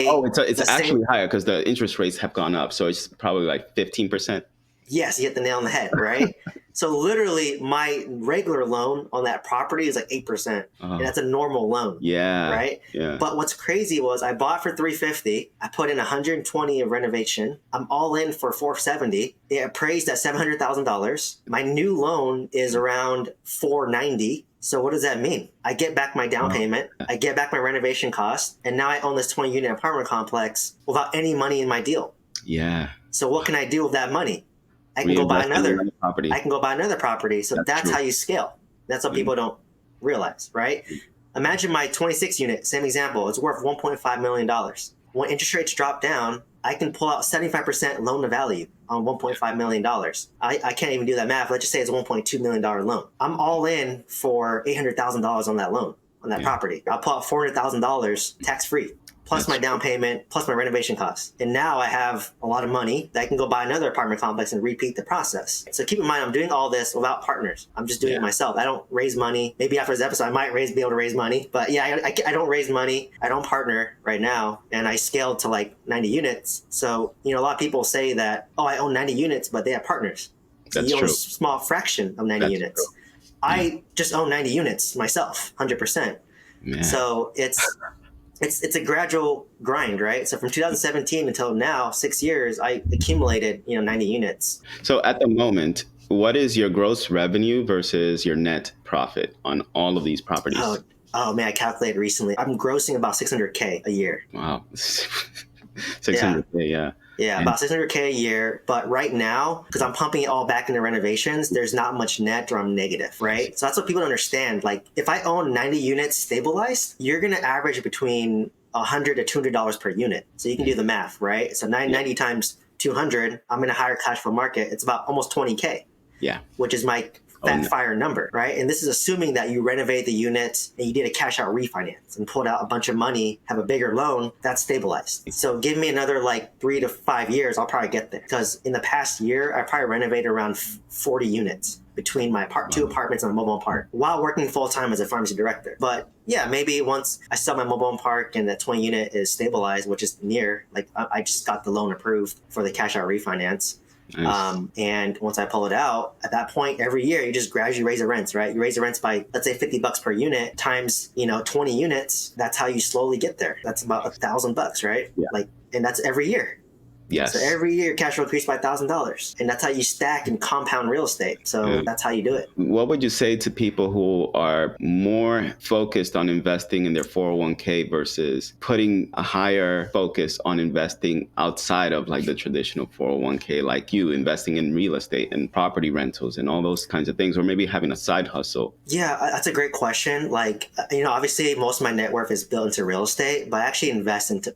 Oh, it's actually higher because the interest rates have gone up. So it's probably like 15%. Yes, you hit the nail on the head, right? So literally my regular loan on that property is like 8%. And that's a normal loan. Yeah. Right? Yeah. But what's crazy was I bought for $350. I put in $120 of renovation. I'm all in for $470. It appraised at $700,000. My new loan is around $490. So what does that mean? I get back my down payment, I get back my renovation cost, and now I own this 20 unit apartment complex without any money in my deal. Yeah. So what can I do with that money? I can go buy another property. I can go buy another property. So that's how you scale. That's what people don't realize, right? Imagine my 26 unit, same example. It's worth $1.5 million. When interest rates drop down, I can pull out 75% loan to value on $1.5 million. I can't even do that math. Let's just say it's a $1.2 million loan. I'm all in for $800,000 on that loan, on that property. I'll pull out $400,000 tax free. Plus my down payment, plus my renovation costs. And now I have a lot of money that I can go buy another apartment complex and repeat the process. So keep in mind, I'm doing all this without partners. I'm just doing it myself. I don't raise money. Maybe after this episode, I might be able to raise money. But yeah, I don't raise money. I don't partner right now. And I scaled to like 90 units. So, a lot of people say that, I own 90 units, but they have partners. So you own a small fraction of 90 units. True. I just own 90 units myself, 100%. Man. So it's a gradual grind, right? So from 2017 until now, 6 years, I accumulated, 90 units. So at the moment, what is your gross revenue versus your net profit on all of these properties? Oh man, I calculated recently. I'm grossing about $600K a year. Wow. $600K, yeah. Yeah, about $600K a year. But right now, because I'm pumping it all back into renovations, there's not much net or I'm negative, right? So that's what people don't understand. Like if I own 90 units stabilized, you're going to average between $100 to $200 per unit. So you can do the math, right? So 90 times 200, I'm in a higher cash flow market. It's about almost 20K. Yeah. Which is my fire number, right? And this is assuming that you renovate the unit and you did a cash out refinance and pulled out a bunch of money, have a bigger loan, that's stabilized. So give me another like 3 to 5 years, I'll probably get there. Because in the past year, I probably renovated around 40 units between my two apartments and a mobile home park while working full-time as a pharmacy director. But yeah, maybe once I sell my mobile home park and the 20 unit is stabilized, which is near, like I just got the loan approved for the cash out refinance. Nice. And once I pull it out, at that point, every year, you just gradually raise the rents, right? You raise the rents by, let's say $50 per unit times, 20 units. That's how you slowly get there. That's about $1,000, right? Yeah. And that's every year. Yes. So every year, cash flow increased by $1,000. And that's how you stack and compound real estate. So that's how you do it. What would you say to people who are more focused on investing in their 401k versus putting a higher focus on investing outside of like the traditional 401k, like you investing in real estate and property rentals and all those kinds of things, or maybe having a side hustle? Yeah, that's a great question. Like, obviously most of my net worth is built into real estate, but I actually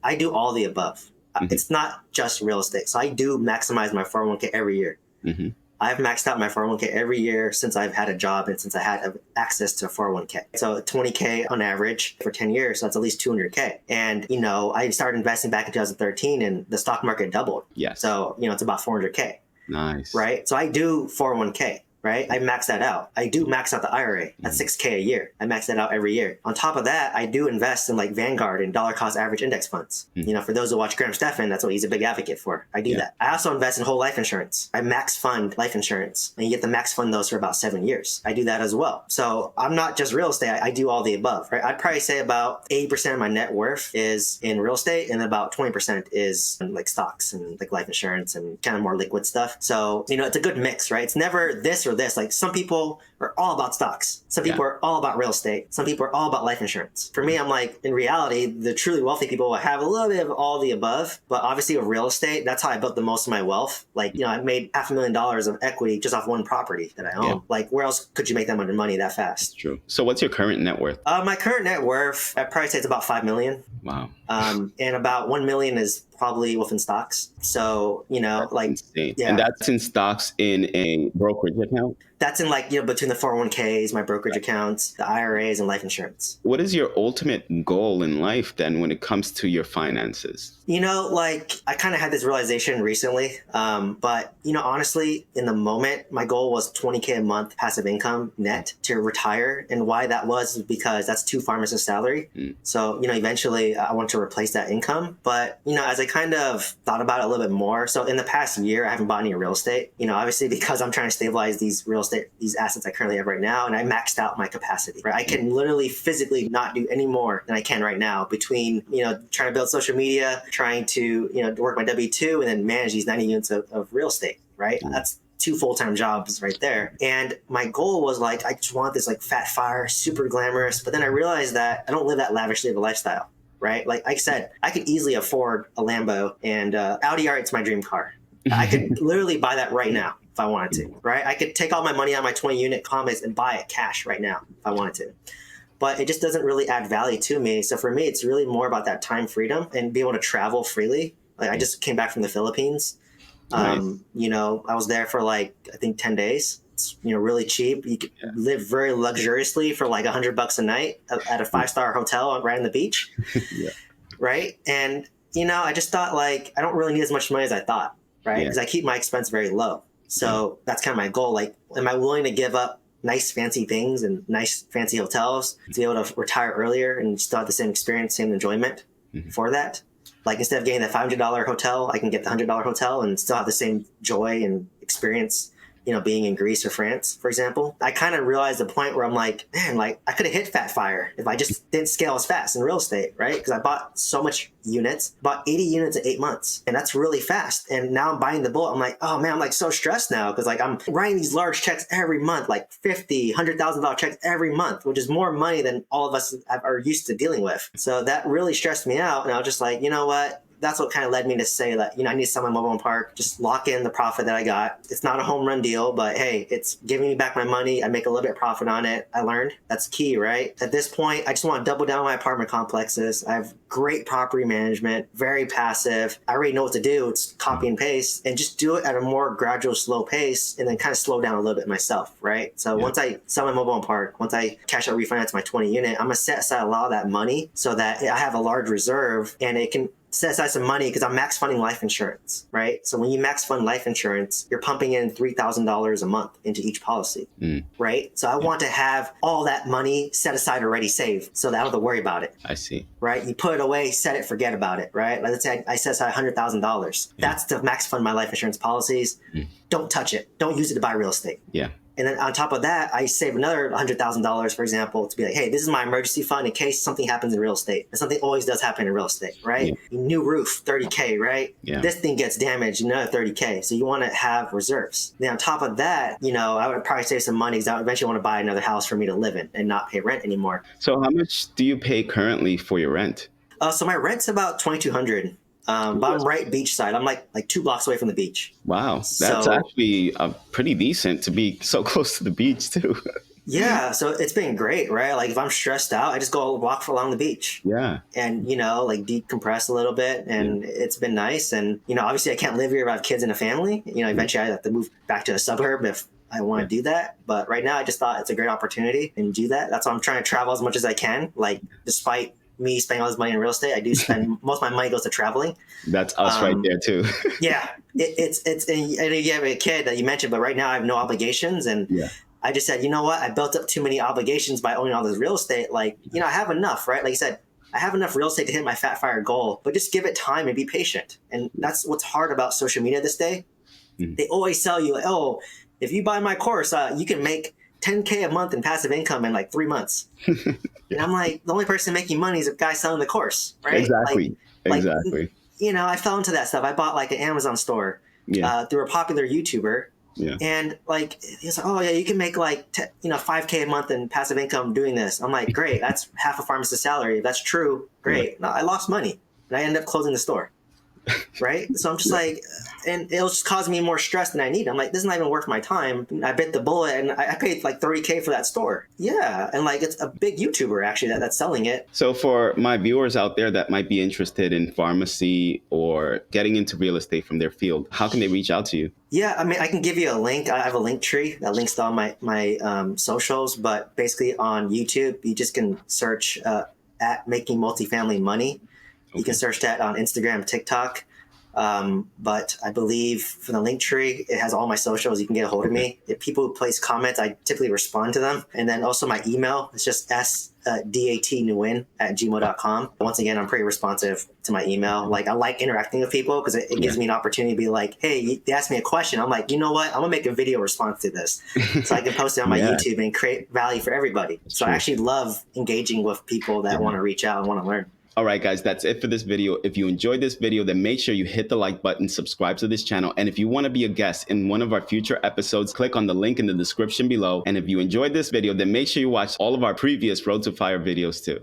I do all the above. Mm-hmm. It's not just real estate. So I do maximize my 401k every year. Mm-hmm. I've maxed out my 401k every year since I've had a job and since I had access to a 401k. So 20K on average for 10 years, so that's at least 200K. And, I started investing back in 2013 and the stock market doubled. Yes. So, it's about 400K. Nice. Right? So I do 401k. Right? I max that out. I do max out the IRA at $6K a year. I max that out every year. On top of that, I do invest in like Vanguard and dollar cost average index funds. For those who watch Graham Stephan, that's what he's a big advocate for. I do that. I also invest in whole life insurance. I max fund life insurance and you get the max fund those for about 7 years. I do that as well. So I'm not just real estate. I do all the above, right? I'd probably say about 80% of my net worth is in real estate and about 20% is in like stocks and like life insurance and kind of more liquid stuff. So, it's a good mix, right? It's never this or this. Like some people are all about stocks. Some people are all about real estate. Some people are all about life insurance. For me, I'm like, in reality, the truly wealthy people have a little bit of all the above, but obviously with real estate, that's how I built the most of my wealth. Like, I made $500,000 of equity just off one property that I own. Yeah. Like where else could you make that much money that fast? True. So what's your current net worth? My current net worth, I'd probably say it's about $5 million. Wow. And about 1 million is probably within stocks. So, That's like, insane. yeah, And that's in stocks in a brokerage account? that's in like, between the 401ks, my brokerage accounts, the IRAs, and life insurance. What is your ultimate goal in life then when it comes to your finances? Like I kind of had this realization recently. But, honestly, in the moment, my goal was 20K a month passive income net to retire. And why that was because that's 2 pharmacist salary. So, eventually I want to replace that income. But, as I kind of thought about it a little bit more, so in the past year, I haven't bought any real estate, obviously because I'm trying to stabilize these these assets I currently have right now. And I maxed out my capacity, right? I can literally physically not do any more than I can right now between, trying to build social media, trying to, work my W-2 and then manage these 90 units of real estate, right? That's 2 full-time jobs right there. And my goal was like, I just want this like fat fire, super glamorous. But then I realized that I don't live that lavishly of a lifestyle, right? Like I said, I could easily afford a Lambo, and Audi R8's my dream car. I could literally buy that right now if I wanted to, right? I could take all my money out of my 20 unit Compass and buy it cash right now if I wanted to. But it just doesn't really add value to me. So for me, it's really more about that time freedom and be able to travel freely. Like I just came back from the Philippines. Nice. I was there for like, I think 10 days. It's, really cheap. You could live very luxuriously for like $100 a night at a 5-star hotel right on the beach. Yeah. Right. And, I just thought like, I don't really need as much money as I thought. Right. Because I keep my expense very low. So that's kind of my goal. Like, am I willing to give up nice fancy things and nice fancy hotels to be able to retire earlier and still have the same experience, same enjoyment for that? Like instead of getting the $500 hotel, I can get the $100 hotel and still have the same joy and experience, being in Greece or France, for example. I kind of realized the point where I'm like, man, like I could have hit fat fire if I just didn't scale as fast in real estate, right? Because I bought so much units, bought 80 units in 8 months. And that's really fast. And now I'm buying the bullet. I'm like, oh man, I'm like so stressed now because like I'm writing these large checks every month, like $50,000, $100,000 checks every month, which is more money than all of us are used to dealing with. So that really stressed me out. And I was just like, you know what? That's what kind of led me to say that, I need to sell my mobile home park, just lock in the profit that I got. It's not a home run deal, but hey, it's giving me back my money. I make a little bit of profit on it. I learned that's key, right? At this point, I just want to double down on my apartment complexes. I have great property management, very passive. I already know what to do. It's copy and paste and just do it at a more gradual, slow pace and then kind of slow down a little bit myself, right? So once I sell my mobile home park, once I cash out refinance my 20 unit, I'm going to set aside a lot of that money so that I have a large reserve and it can set aside some money because I'm max funding life insurance, right? So when you max fund life insurance, you're pumping in $3,000 a month into each policy, right? So I want to have all that money set aside already saved so that I don't have to worry about it. I see. Right? You put it away, set it, forget about it, right? Let's say I set aside $100,000. That's to max fund my life insurance policies. Don't touch it. Don't use it to buy real estate. Yeah. And then on top of that, I save another $100,000, for example, to be like, hey, this is my emergency fund in case something happens in real estate. And something always does happen in real estate, right? New roof, $30K, right? Yeah. This thing gets damaged, another $30K. So you want to have reserves. Then on top of that, I would probably save some money because I eventually want to buy another house for me to live in and not pay rent anymore. So how much do you pay currently for your rent? So my rent's about $2,200. But I'm right beachside. I'm like 2 blocks away from the beach. Wow. That's actually pretty decent to be so close to the beach too. Yeah. So it's been great, right? Like if I'm stressed out, I just go walk along the beach. Yeah. And, like decompress a little bit. And it's been nice. And, obviously I can't live here if I have kids and a family. Eventually I have to move back to a suburb if I want to do that. But right now I just thought it's a great opportunity and do that. That's why I'm trying to travel as much as I can. Like despite me spending all this money in real estate, I do spend most of my money goes to traveling. That's us right there too. Yeah, it's and you have a kid that you mentioned, but right now I have no obligations, and I just said, you know what, I built up too many obligations by owning all this real estate. Like, I have enough, right? Like you said, I have enough real estate to hit my fat fire goal, but just give it time and be patient. And that's what's hard about social media this day. They always tell you, oh, if you buy my course, you can make $10K a month in passive income in like 3 months. And I'm like, the only person making money is a guy selling the course, right? Exactly. Exactly. I fell into that stuff. I bought like an Amazon store through a popular YouTuber. Yeah. And like, he's like, oh yeah, you can make like, $5K a month in passive income doing this. I'm like, great. That's half a pharmacist's salary. If that's true, great. No, I lost money and I ended up closing the store. right? So I'm just like, and it'll just cause me more stress than I need. I'm like, this is not even worth my time. I bit the bullet and I paid like $30K for that store. Yeah. And like, it's a big YouTuber actually that's selling it. So for my viewers out there that might be interested in pharmacy or getting into real estate from their field, how can they reach out to you? Yeah, I mean, I can give you a link. I have a link tree that links to all my socials, but basically on YouTube, you just can search at Making Multifamily Money. You can search that on Instagram, TikTok. But I believe for the link tree, it has all my socials. You can get a hold of me. If people place comments, I typically respond to them. And then also my email, it's just datnewin@gmail.com. Once again, I'm pretty responsive to my email. Like, I like interacting with people because it gives me an opportunity to be like, hey, they asked me a question. I'm like, you know what? I'm gonna make a video response to this. So I can post it on my YouTube and create value for everybody. So I actually love engaging with people that want to reach out and want to learn. All right, guys, that's it for this video. If you enjoyed this video, then make sure you hit the like button, subscribe to this channel. And if you want to be a guest in one of our future episodes, click on the link in the description below. And if you enjoyed this video, then make sure you watch all of our previous Road to Fire videos too.